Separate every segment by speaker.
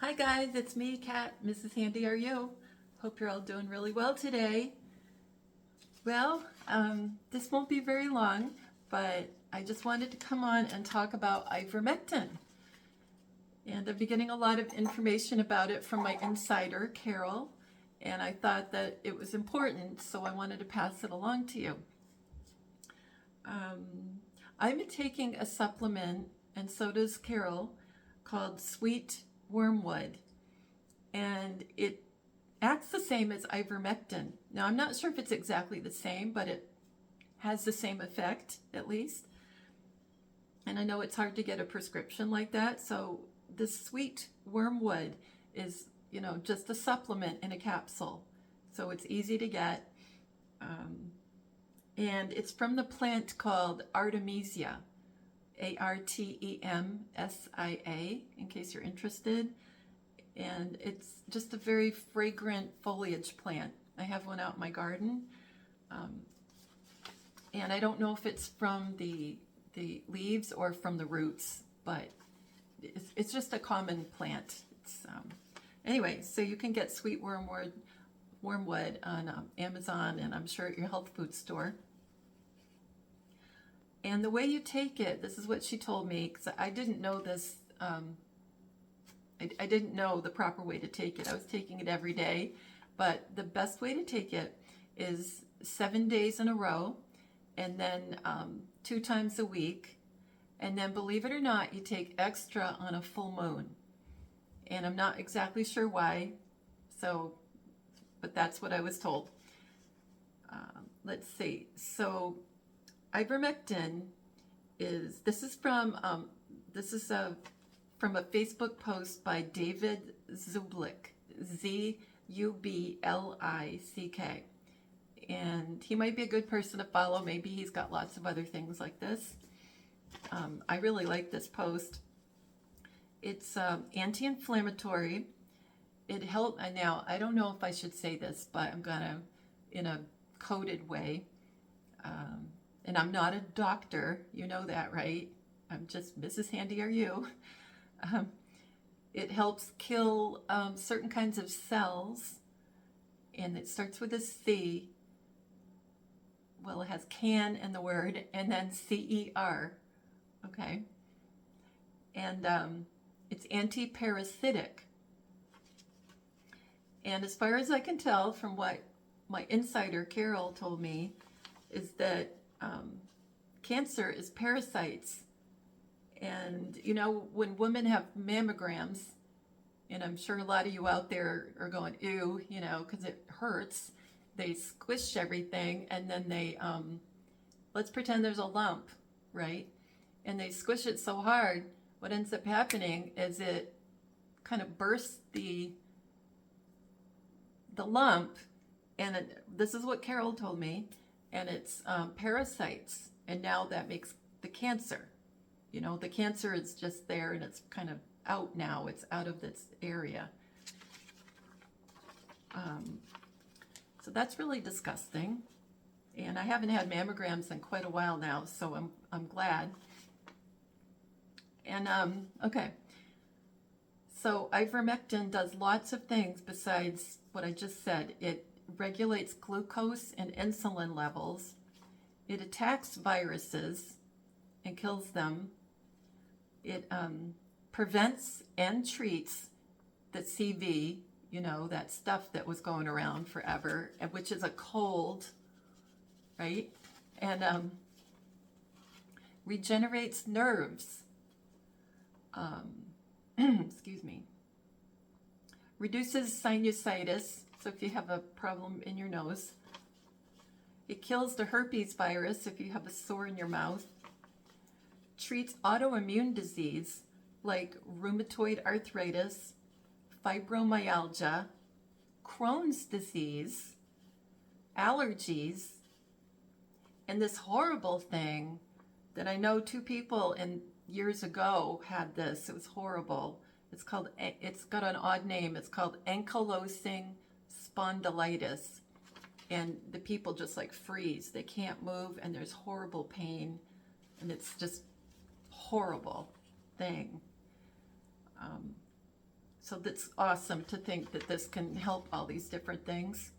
Speaker 1: Hi guys, it's me, Kat, MrsHandyRU. Hope you're all doing really well today. Well, this won't be very long, but I just wanted to come on and talk about ivermectin. And I've been getting a lot of information about it from my insider, Carol, and I thought that it was important, so I wanted to pass it along to you. I've been taking a supplement, and so does Carol, called Sweet Wormwood, and it acts the same as ivermectin. Now, I'm not sure if it's exactly the same, but it has the same effect, at least. And I know it's hard to get a prescription like that, so this Sweet Wormwood is, just a supplement in a capsule. So it's easy to get. And it's from the plant called Artemisia, Artemsia, in case you're interested. And it's just a very fragrant foliage plant. I have one out in my garden. And I don't know if it's from the leaves or from the roots, but it's just a common plant. Anyway, so you can get Sweet Wormwood on Amazon, and I'm sure at your health food store. And the way you take it, this is what she told me, because I didn't know this. I didn't know the proper way to take it. I was taking it every day, but the best way to take it is 7 days in a row, and then 2 times a week. And then, believe it or not, you take extra on a full moon. And I'm not exactly sure why, but that's what I was told. Let's see. So ivermectin is from a Facebook post by David Zublick, Zublick, and he might be a good person to follow. Maybe he's got lots of other things like this. I really like this post. It's anti-inflammatory. It helped. Now, I don't know if I should say this, but I'm gonna, in a coded way. And I'm not a doctor, you know that, right? I'm just MrsHandyRU. It helps kill certain kinds of cells, and it starts with a C. Well, it has can in the word, and then CER, okay? And it's anti-parasitic. And as far as I can tell from what my insider, Carol, told me, is that cancer is parasites. And, when women have mammograms, and I'm sure a lot of you out there are going, ew, because it hurts, they squish everything, and then they, let's pretend there's a lump, right? And they squish it so hard, what ends up happening is it kind of bursts the lump, and this is what Carol told me, and it's parasites, and now that makes the cancer. The cancer is just there, and it's kind of out now. It's out of this area. So that's really disgusting. And I haven't had mammograms in quite a while now, so I'm glad. And okay. So ivermectin does lots of things besides what I just said. It regulates glucose and insulin levels. It attacks viruses and kills them. It prevents and treats the CV, that stuff that was going around forever, which is a cold, right? And regenerates nerves. Excuse me. Reduces sinusitis, so if you have a problem in your nose. It kills the herpes virus if you have a sore in your mouth. Treats autoimmune disease like rheumatoid arthritis, fibromyalgia, Crohn's disease, allergies, and this horrible thing that I know 2 people years ago had this. It was horrible. It's got an odd name. It's called ankylosing spondylitis. And the people just freeze. They can't move, and there's horrible pain, and it's just horrible thing. So that's awesome to think that this can help all these different things.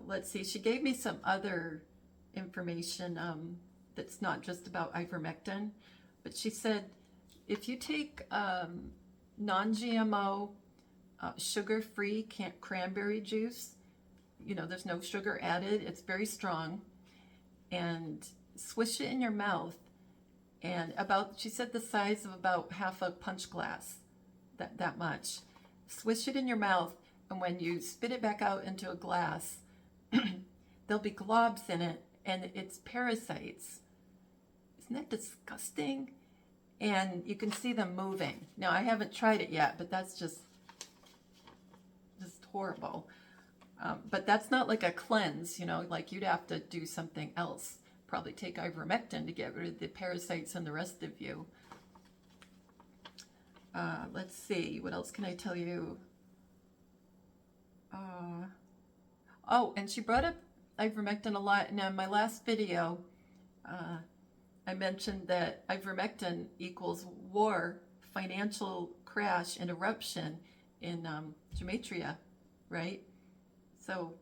Speaker 1: Let's see, she gave me some other information that's not just about ivermectin, but she said if you take non-GMO sugar-free cranberry juice, you know, there's no sugar added, it's very strong, and swish it in your mouth, and about, she said the size of about half a punch glass, that much. Swish it in your mouth, and when you spit it back out into a glass, there'll be globs in it, and it's parasites. Isn't that disgusting? And you can see them moving. Now, I haven't tried it yet, but that's just horrible. But that's not like a cleanse, you know, like you'd have to do something else. Probably take ivermectin to get rid of the parasites in the rest of you. Let's see, what else can I tell you? Oh, and she brought up ivermectin a lot. And in my last video, I mentioned that ivermectin equals war, financial crash, and eruption in Gematria, right? So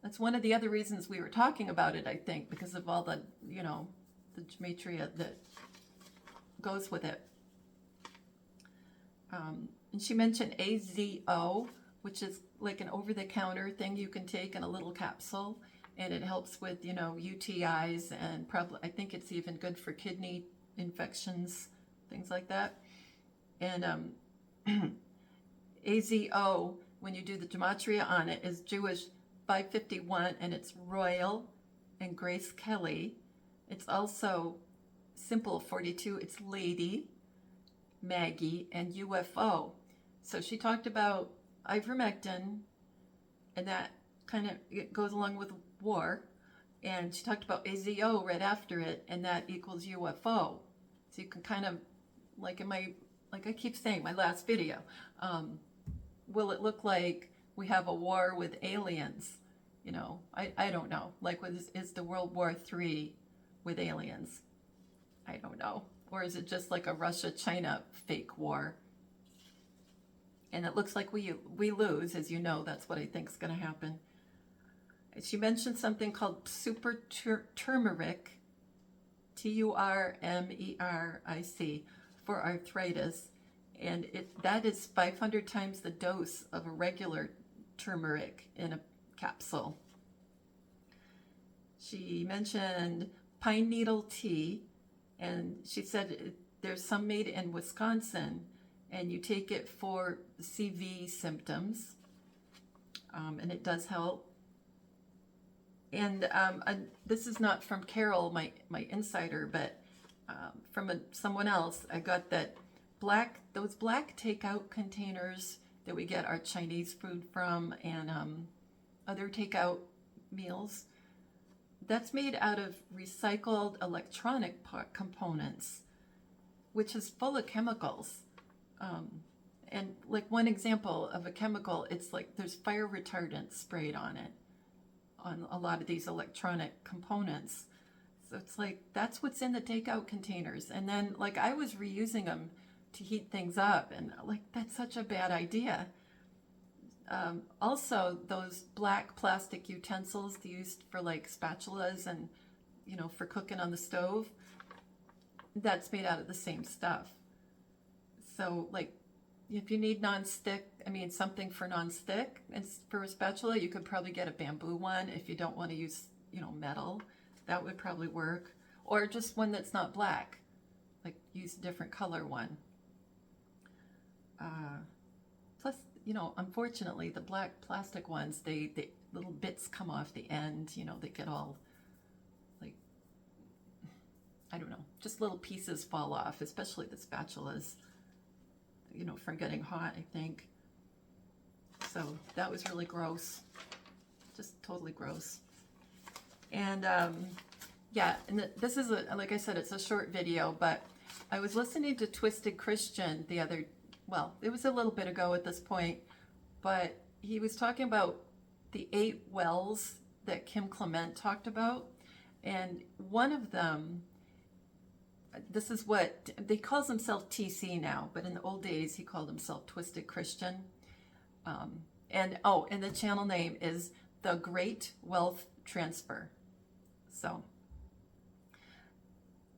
Speaker 1: that's one of the other reasons we were talking about it, I think, because of all the, you know, the Gematria that goes with it. And she mentioned AZO, which is like an over-the-counter thing you can take in a little capsule, and it helps with, you know, UTIs, and probably, I think it's even good for kidney infections, things like that. And AZO, when you do the Gematria on it, is Jewish 551, and it's Royal and Grace Kelly. It's also simple 42, it's Lady, Maggie, and UFO. So she talked about ivermectin, and that kind of it goes along with war, and she talked about AZO right after it, and that equals UFO. So you can kind of, like in my, like I keep saying, my last video, will it look like we have a war with aliens? You know, I don't know. Like, is the World War III with aliens? I don't know. Or is it just like a Russia-China fake war? And it looks like we lose, as you know. That's what I think is going to happen. She mentioned something called super turmeric, Turmeric, for arthritis. And that is 500 times the dose of a regular turmeric in a capsule. She mentioned pine needle tea, and she said there's some made in Wisconsin, and you take it for CV symptoms, and it does help. And this is not from Carol, my insider, but from someone else, I got that those black takeout containers that we get our Chinese food from, and other takeout meals, that's made out of recycled electronic components, which is full of chemicals. And like one example of a chemical, it's like there's fire retardant sprayed on it, on a lot of these electronic components. So it's like, that's what's in the takeout containers. And then like I was reusing them to heat things up, and like, that's such a bad idea. Also, those black plastic utensils used for like spatulas and, you know, for cooking on the stove, that's made out of the same stuff. So like, if you need non-stick, I mean, something for non-stick, and for a spatula, you could probably get a bamboo one if you don't want to use, you know, metal. That would probably work. Or just one that's not black, like use a different color one. Plus, you know, unfortunately, the black plastic ones, they little bits come off the end, you know, they get all, like, I don't know, just little pieces fall off, especially the spatulas, you know, from getting hot, I think. So that was really gross, just totally gross. And yeah, and this is, like I said, it's a short video, but I was listening to Twisted Christian well, it was a little bit ago at this point, but he was talking about the 8 wells that Kim Clement talked about, and one of them, this is what, they calls himself TC now, but in the old days he called himself Twisted Christian. And the channel name is The Great Wealth Transfer. So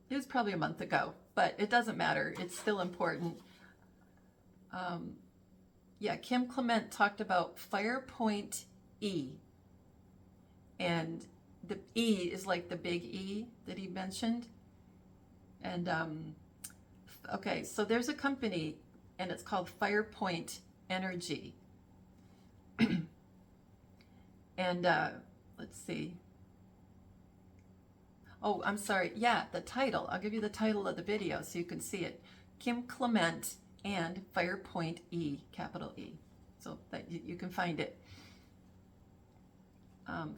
Speaker 1: it was probably a month ago, but it doesn't matter. It's still important. Yeah, Kim Clement talked about Firepoint E. And the E is like the big E that he mentioned. And, okay, so there's a company, and it's called Firepoint Energy. And, let's see. Oh, I'm sorry. Yeah, the title. I'll give you the title of the video so you can see it. Kim Clement and Firepoint E, capital E. So that you can find it.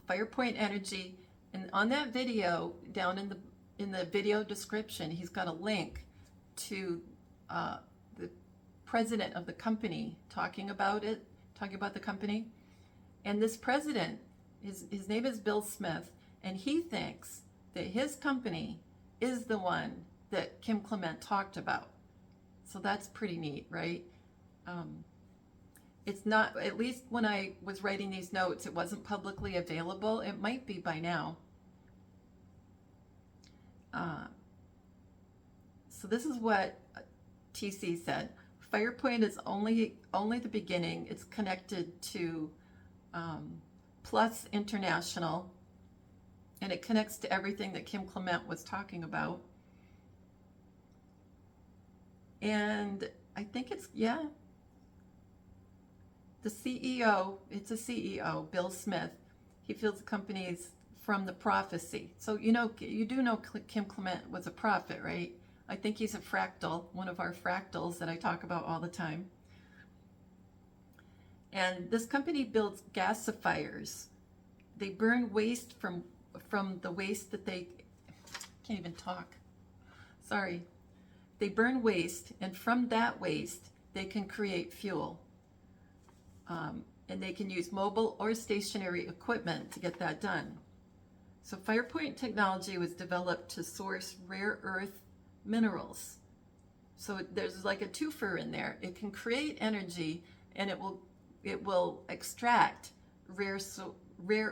Speaker 1: Firepoint Energy. And on that video, down in the video description, he's got a link to the president of the company talking about the company. And this president, his name is Bill Smith, and he thinks that his company is the one that Kim Clement talked about. So that's pretty neat, right? It's not, at least when I was writing these notes, it wasn't publicly available. It might be by now. So this is what TC said. Firepoint is only the beginning. It's connected to Plus International, and it connects to everything that Kim Clement was talking about. And I think it's, yeah, the CEO, it's a CEO, Bill Smith. He feels the company is from the prophecy. So, you do know Kim Clement was a prophet, right? I think he's a fractal, one of our fractals that I talk about all the time. And this company builds gasifiers. They burn waste from the waste that they, can't even talk, sorry. They burn waste, and from that waste, they can create fuel. And they can use mobile or stationary equipment to get that done. So Firepoint technology was developed to source rare earth minerals. So there's like a twofer in there. It can create energy, and it will extract rare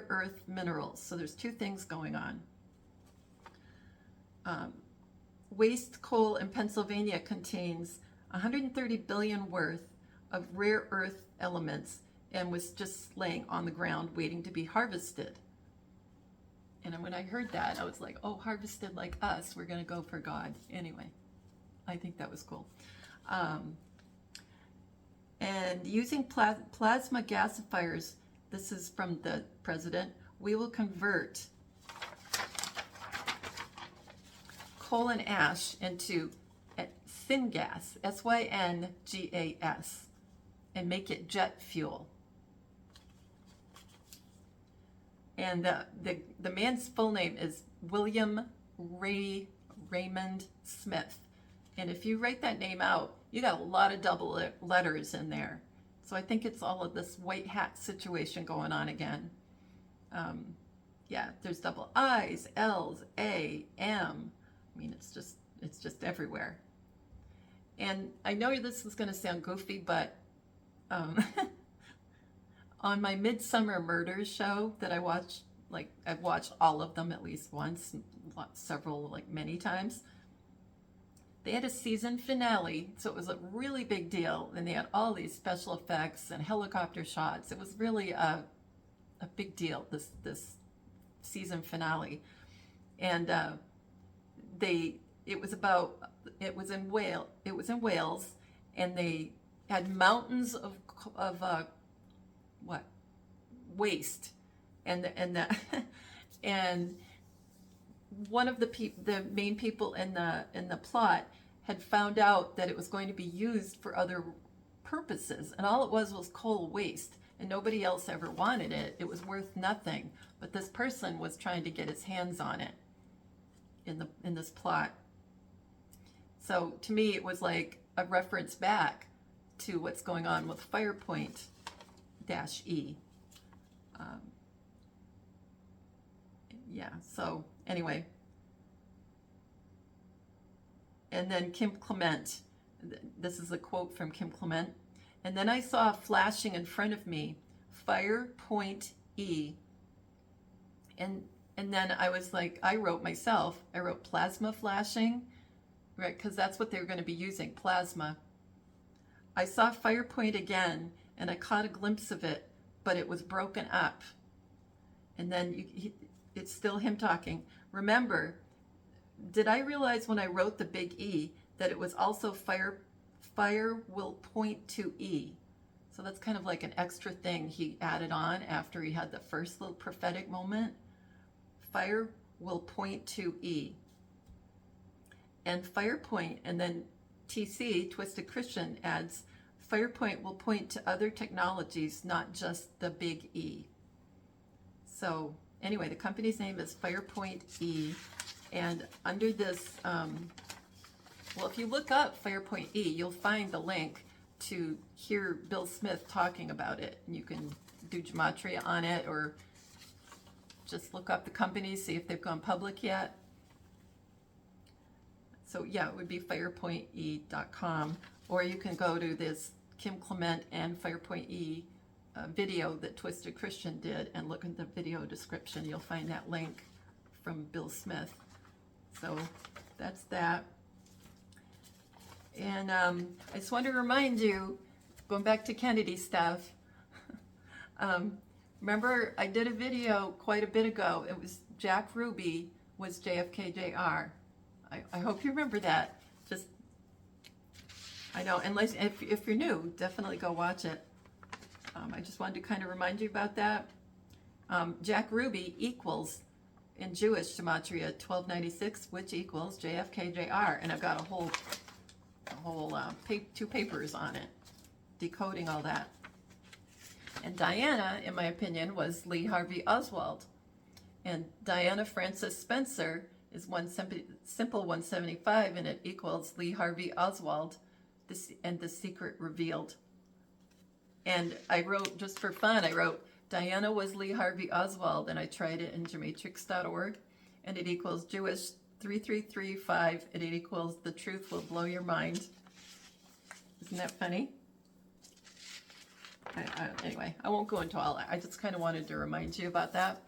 Speaker 1: earth minerals. So there's two things going on. Waste coal in Pennsylvania contains 130 billion worth of rare earth elements and was just laying on the ground waiting to be harvested. And when I heard that, I was like, oh, harvested like us, we're going to go for God. Anyway, I think that was cool. And using plasma gasifiers, this is from the president, we will convert coal and ash into syngas, S-Y-N-G-A-S, and make it jet fuel. And the man's full name is William Raymond Smith. And if you write that name out, you got a lot of double letters in there. So I think it's all of this white hat situation going on again. Yeah, there's double I's, L's, A, M. I mean, it's just everywhere. And I know this is going to sound goofy, but on my Midsummer Murders show that I watched, like I've watched all of them at least once, several, like many times. They had a season finale, so it was a really big deal, and they had all these special effects and helicopter shots. It was really a big deal, this season finale. And it was in Wales, and they had mountains of waste, and one of the main people in the plot had found out that it was going to be used for other purposes, and all it was coal waste, and nobody else ever wanted it. It was worth nothing, but this person was trying to get his hands on it in this plot. So to me, it was like a reference back to what's going on with Firepoint-E. Yeah, so anyway. and then Kim Clement. This is a quote from Kim Clement. And then I saw flashing in front of me, Firepoint E. And then I was like, I wrote plasma flashing, right? Because that's what they were going to be using, plasma. I saw Firepoint again, and I caught a glimpse of it, but it was broken up. And then it's still him talking. Remember, did I realize when I wrote the big E that it was also fire will point to E? So that's kind of like an extra thing he added on after he had the first little prophetic moment. Fire will point to E. And Firepoint, and then TC, Twisted Christian, adds, Firepoint will point to other technologies, not just the big E. So anyway, the company's name is Firepoint E. And under this, well, if you look up Firepoint E, you'll find the link to hear Bill Smith talking about it. And you can do Gematria on it, or just look up the company, see if they've gone public yet. So yeah, it would be firepointe.com, or you can go to this Kim Clement and Firepoint E video that Twisted Christian did and look at the video description. You'll find that link from Bill Smith. So that's that. And I just want to remind you, going back to Kennedy stuff, remember I did a video quite a bit ago. It was Jack Ruby was JFK Jr. I hope you remember that. Just, I know, unless if you're new, definitely go watch it. I just wanted to kind of remind you about that. Jack Ruby equals, in Jewish Gematria, 1296, which equals JFK Jr. And I've got a whole 2 papers on it, decoding all that. And Diana, in my opinion, was Lee Harvey Oswald. And Diana Frances Spencer is simple 175, and it equals Lee Harvey Oswald, and the secret revealed. And I wrote, just for fun, I wrote, Diana was Lee Harvey Oswald, and I tried it in gematrix.org, and it equals Jewish 3335, and it equals the truth will blow your mind. Isn't that funny? Anyway, I won't go into all that. I just kind of wanted to remind you about that.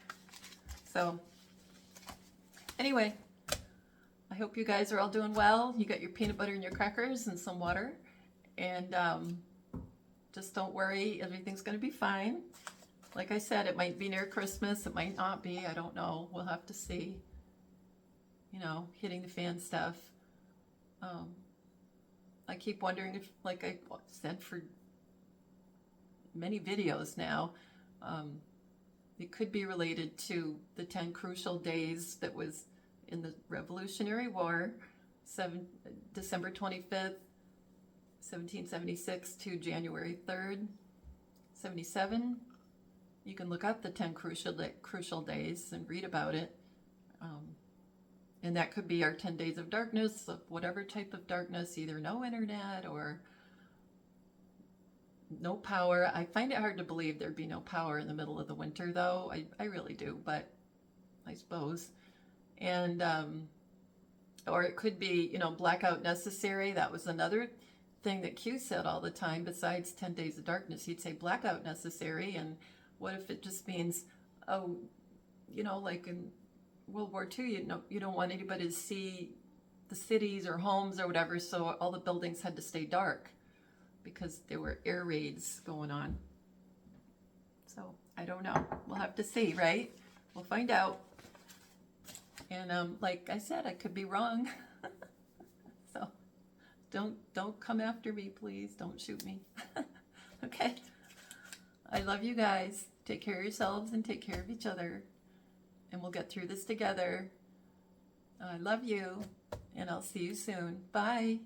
Speaker 1: So anyway, I hope you guys are all doing well. You got your peanut butter and your crackers and some water. And just don't worry, everything's going to be fine. Like I said, it might be near Christmas. It might not be. I don't know. We'll have to see. You know, hitting the fan stuff. I keep wondering if, like I said for many videos now, it could be related to the 10 crucial days that was in the Revolutionary War, December 25th, 1776 to January 3rd, 77. You can look up the 10 crucial days and read about it. And that could be our 10 days of darkness, of whatever type of darkness, either no internet or no power. I find it hard to believe there'd be no power in the middle of the winter, though. I really do, but I suppose. And, or it could be, you know, blackout necessary. That was another thing that Q said all the time, besides 10 days of darkness. He'd say blackout necessary, and what if it just means, oh, you know, like in World War II, you don't want anybody to see the cities or homes or whatever, so all the buildings had to stay dark because there were air raids going on. So I don't know. We'll have to see, right? We'll find out. And like I said, I could be wrong. So don't come after me, please. Don't shoot me. Okay. I love you guys. Take care of yourselves and take care of each other. And we'll get through this together. I love you, and I'll see you soon. Bye.